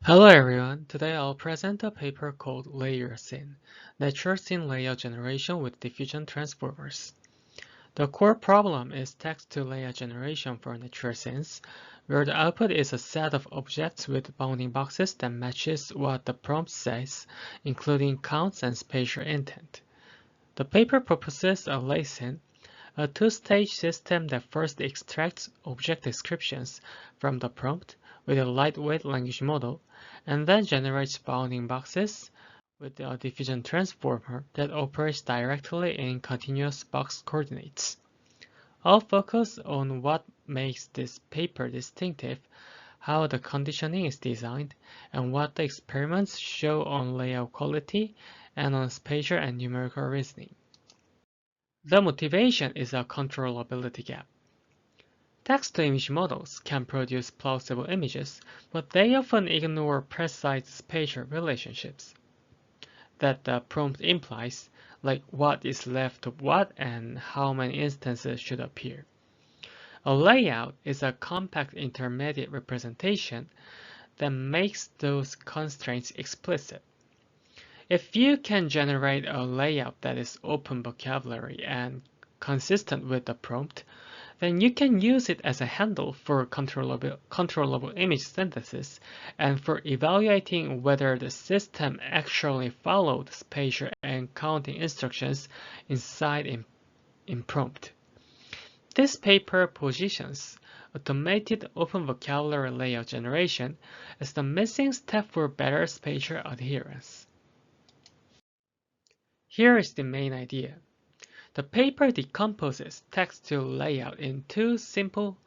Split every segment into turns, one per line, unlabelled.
Hello everyone, today I'll present a paper called LayouSyn, Natural Scene Layout Generation with Diffusion Transformers. The core problem is text-to layout generation for natural scenes, where the output is a set of objects with bounding boxes that matches what the prompt says, including counts and spatial intent. The paper proposes a LayouSyn, a two-stage system that first extracts object descriptions from the prompt with a lightweight language model, and then generates bounding boxes with a diffusion transformer that operates directly in continuous box coordinates. I'll focus on what makes this paper distinctive, how the conditioning is designed, and what the experiments show on layout quality and on spatial and numerical reasoning. The motivation is a controllability gap. Text-to-image models can produce plausible images, but they often ignore precise spatial relationships that the prompt implies, like what is left of what and how many instances should appear. A layout is a compact intermediate representation that makes those constraints explicit. If you can generate a layout that is open vocabulary and consistent with the prompt, then you can use it as a handle for controllable image synthesis and for evaluating whether the system actually followed spatial and counting instructions inside in prompt. This paper positions automated open vocabulary layout generation as the missing step for better spatial adherence. Here is the main idea. The paper decomposes text to layout in two simple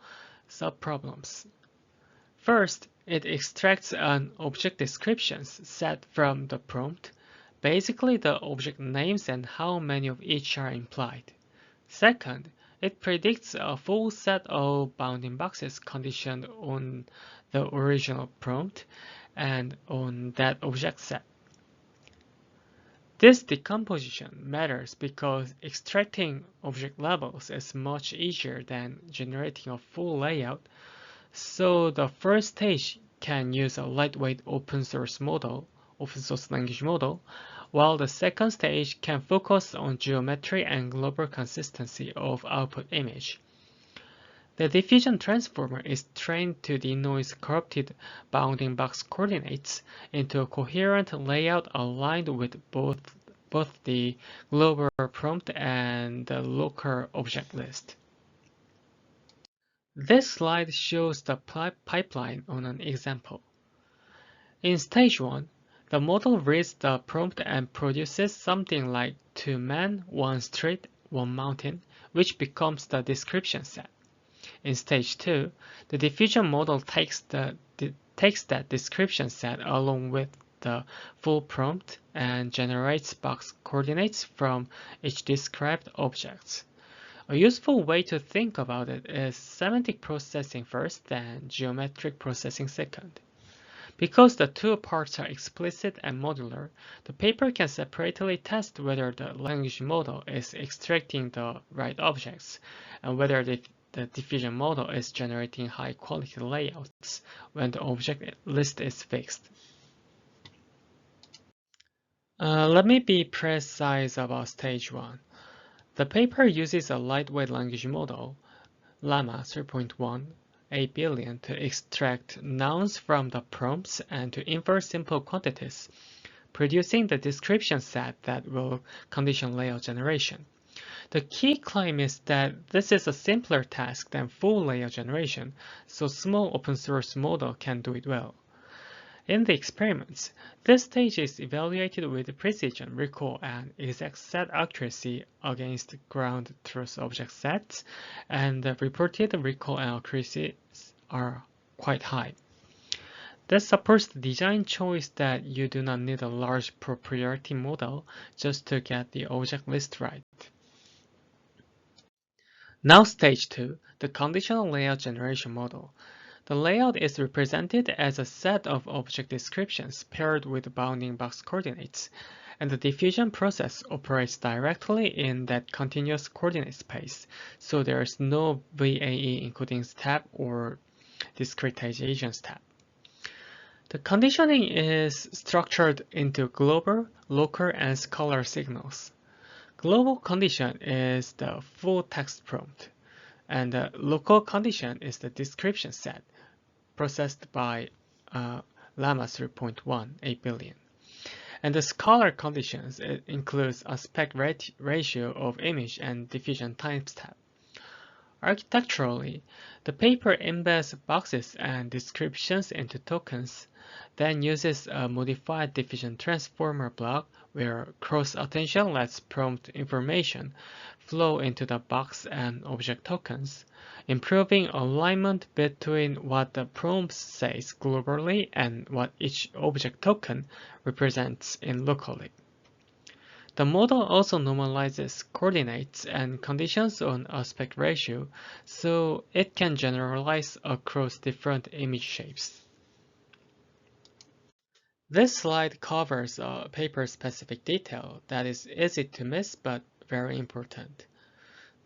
subproblems. First, it extracts an object descriptions set from the prompt, basically the object names and how many of each are implied. Second, it predicts a full set of bounding boxes conditioned on the original prompt and on that object set. This decomposition matters because extracting object labels is much easier than generating a full layout, so the first stage can use a lightweight open source language model, while the second stage can focus on geometry and global consistency of output image. The diffusion transformer is trained to denoise corrupted bounding box coordinates into a coherent layout aligned with both the global prompt and the local object list. This slide shows the pipeline on an example. In stage 1, the model reads the prompt and produces something like 2 men, 1 street, 1 mountain, which becomes the description set. In stage 2, the diffusion model takes that description set along with the full prompt and generates box coordinates from each described object. A useful way to think about it is semantic processing first, then geometric processing second. Because the two parts are explicit and modular, the paper can separately test whether the language model is extracting the right objects and whether the diffusion model is generating high-quality layouts when the object list is fixed. Let me be precise about stage 1. The paper uses a lightweight language model, Llama 3.1, 8 billion, to extract nouns from the prompts and to infer simple quantities, producing the description set that will condition layout generation. The key claim is that this is a simpler task than full layout generation, so small open source model can do it well. In the experiments, this stage is evaluated with precision, recall, and exact set accuracy against ground truth object sets, and the reported recall and accuracy are quite high. This supports the design choice that you do not need a large proprietary model just to get the object list right. Now stage 2, the conditional layout generation model. The layout is represented as a set of object descriptions paired with bounding box coordinates, and the diffusion process operates directly in that continuous coordinate space, so there is no VAE encoding step or discretization step. The conditioning is structured into global, local, and scalar signals. Global condition is the full text prompt, and the local condition is the description set processed by Llama 3.1 8 billion. And the scalar conditions includes aspect ratio of image and diffusion timestamp. Architecturally, the paper embeds boxes and descriptions into tokens, then uses a modified diffusion transformer block where cross-attention lets prompt information flow into the box and object tokens, improving alignment between what the prompt says globally and what each object token represents locally. The model also normalizes coordinates and conditions on aspect ratio, so it can generalize across different image shapes. This slide covers a paper-specific detail that is easy to miss but very important.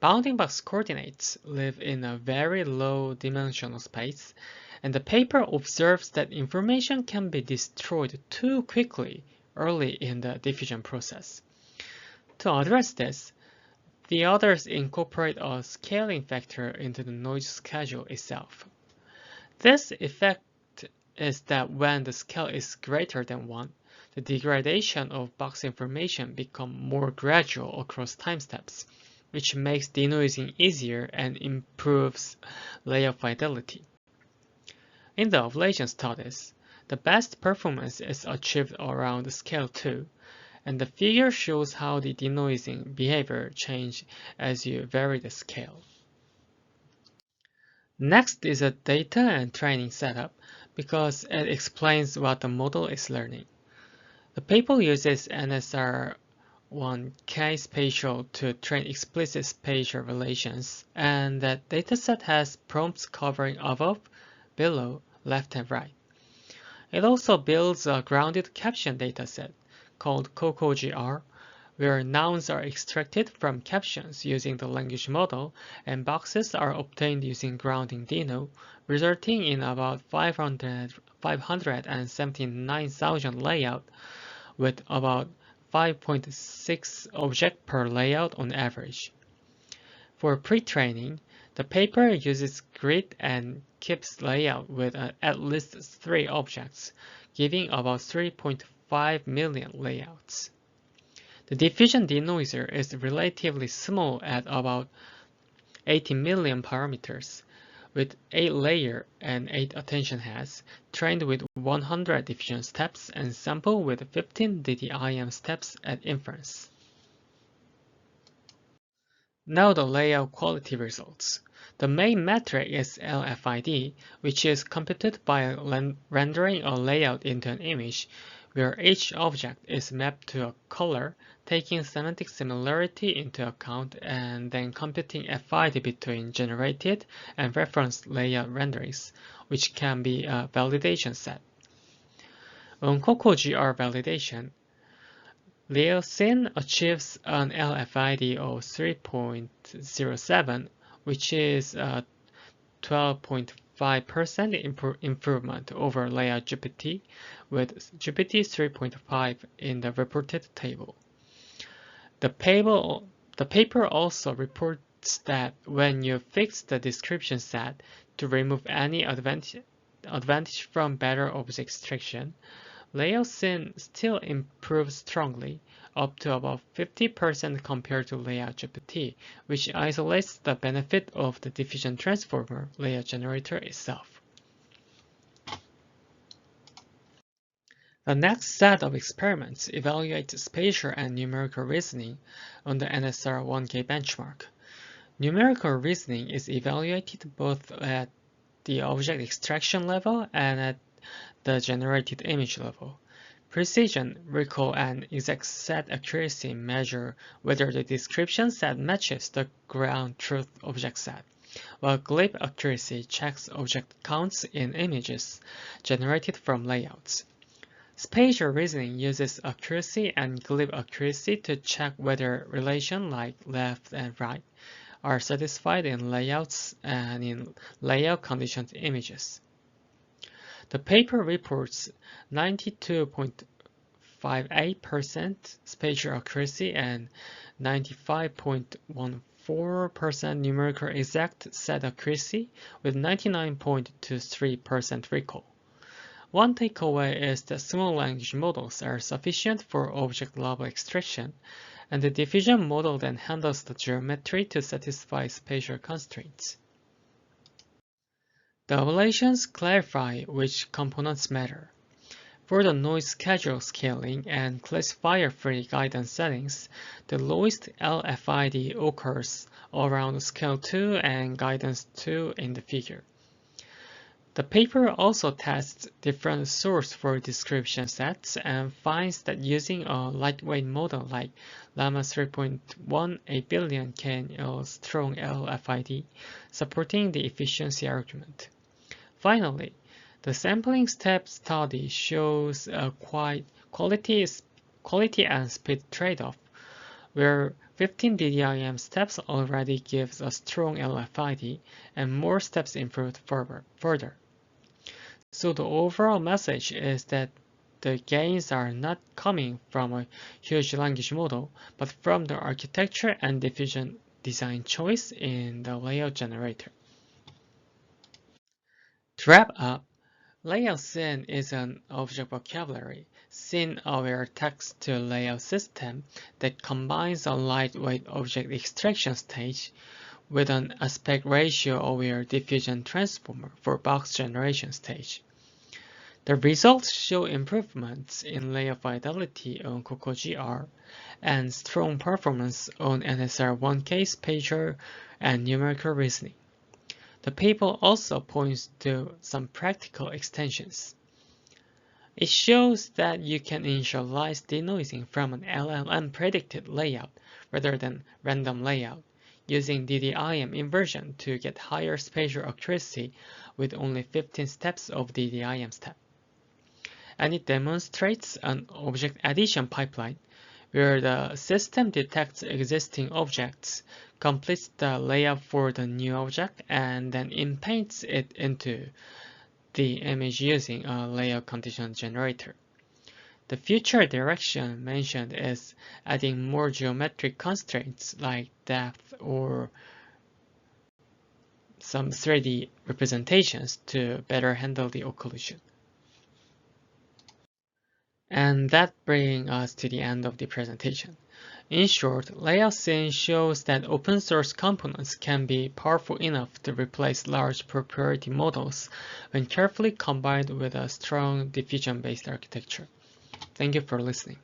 Bounding box coordinates live in a very low dimensional space, and the paper observes that information can be destroyed too quickly early in the diffusion process. To address this, the authors incorporate a scaling factor into the noise schedule itself. This effect is that when the scale is greater than 1, the degradation of box information becomes more gradual across time steps, which makes denoising easier and improves layout fidelity. In the ablation studies, the best performance is achieved around scale 2, and the figure shows how the denoising behavior changes as you vary the scale. Next is a data and training setup because it explains what the model is learning. The paper uses NSR1K Spatial to train explicit spatial relations, and that dataset has prompts covering above, below, left, and right. It also builds a grounded caption dataset called CocoGR, where nouns are extracted from captions using the language model and boxes are obtained using grounding Deno, resulting in about 579,000 layout with about 5.6 objects per layout on average. For pre-training, the paper uses grid and keeps layout with at least 3 objects, giving about 3.5 million layouts. The diffusion denoiser is relatively small at about 80 million parameters, with 8 layer and 8 attention heads, trained with 100 diffusion steps and sampled with 15 DDIM steps at inference. Now the layout quality results. The main metric is LFID, which is computed by rendering a layout into an image, where each object is mapped to a color, taking semantic similarity into account, and then computing FID between generated and reference layout renderings, which can be a validation set. On CocoGR validation, LayouSyn achieves an LFID of 3.07, which is a 12.5% improvement over Layout GPT, with GPT 3.5 in the reported table. The paper also reports that when you fix the description set to remove any advantage from better object extraction, LayouSyn still improves strongly, up to about 50% compared to Layout GPT, which isolates the benefit of the diffusion transformer layout generator itself. The next set of experiments evaluates spatial and numerical reasoning on the NSR1K benchmark. Numerical reasoning is evaluated both at the object extraction level and at the generated image level. Precision, recall, and exact set accuracy measure whether the description set matches the ground truth object set, while glib accuracy checks object counts in images generated from layouts. Spatial reasoning uses accuracy and glib accuracy to check whether relations like left and right are satisfied in layouts and in layout conditioned images. The paper reports 92.58% spatial accuracy and 95.14% numerical exact set accuracy with 99.23% recall. One takeaway is that small language models are sufficient for object-level extraction, and the diffusion model then handles the geometry to satisfy spatial constraints. The ablations clarify which components matter. For the noise schedule scaling and classifier-free guidance settings, the lowest LFID occurs around scale 2 and guidance 2 in the figure. The paper also tests different sources for description sets and finds that using a lightweight model like Llama 3.18 billion can yield strong LFID, supporting the efficiency argument. Finally, the sampling step study shows a quality and speed trade-off, where 15 DDIM steps already gives a strong LFID and more steps improved further. So the overall message is that the gains are not coming from a huge language model, but from the architecture and diffusion design choice in the layout generator. To wrap up, LayouSyn is an object vocabulary, scene-aware text-to-layout system that combines a lightweight object extraction stage with an aspect ratio-aware diffusion transformer for box generation stage. The results show improvements in layout fidelity on CocoGR and strong performance on NSR1K spatial and numerical reasoning. The paper also points to some practical extensions. It shows that you can initialize denoising from an LLM predicted layout rather than random layout, using DDIM inversion to get higher spatial accuracy with only 15 steps of DDIM step. And it demonstrates an object addition pipeline where the system detects existing objects, completes the layout for the new object, and then inpaints it into the image using a layout condition generator. The future direction mentioned is adding more geometric constraints like depth or some 3D representations to better handle the occlusion. And that brings us to the end of the presentation. In short, LayouSyn shows that open source components can be powerful enough to replace large proprietary models when carefully combined with a strong diffusion-based architecture. Thank you for listening.